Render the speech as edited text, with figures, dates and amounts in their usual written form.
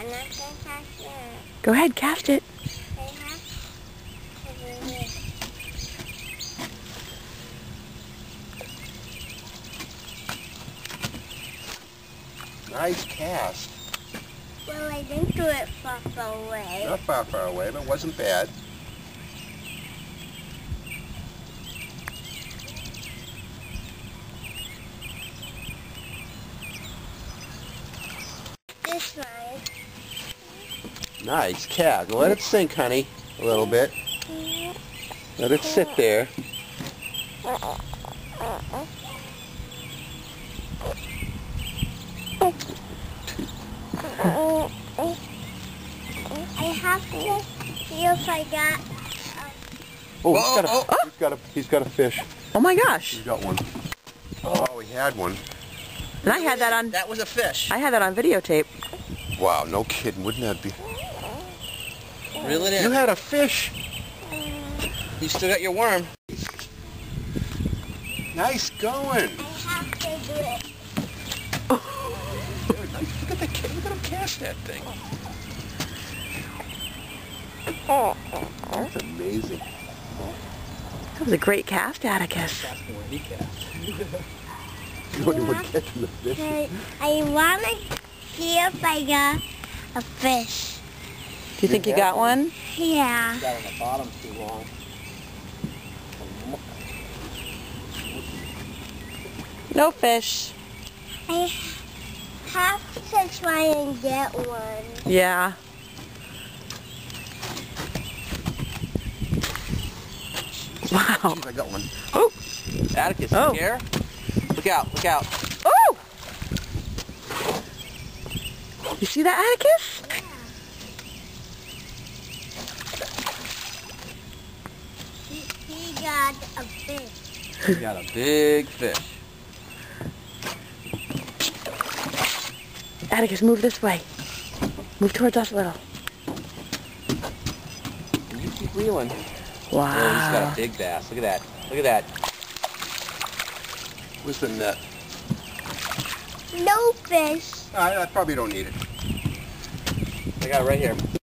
I'm not going to cast it. Go ahead, cast it. Nice cast. Well, I didn't do it far away. Not far away, but it wasn't bad. This one. Nice cast. Let it sink, honey, a little bit. Let it sit there. I have to see if I got. Oh, he's got a fish. Oh my gosh! He's got one. Oh, he had one. And I had that on. That was a fish. I had that on videotape. Wow, no kidding. Wouldn't that be? Reel it in. You had a fish. You still got your worm. Nice going. I have to do it. Very nice. Look at the kid. Look at him cast that thing. That's amazing. That was a great cast, Atticus. You were catching the fish. I want to see if I got a fish. Do you think you got one? Yeah. Got on the bottom too long. No fish. I have to try and get one. Yeah. Wow. I got one. Oh. Atticus, Oh. you here? Look out, look out. Oh! You see that, Atticus? He got a fish. You got a big fish. Atticus, move this way. Move towards us a little. You keep reeling. Wow. Oh, he's got a big bass. Look at that. Look at that. Where's the net? No fish. I probably don't need it. I got it right here.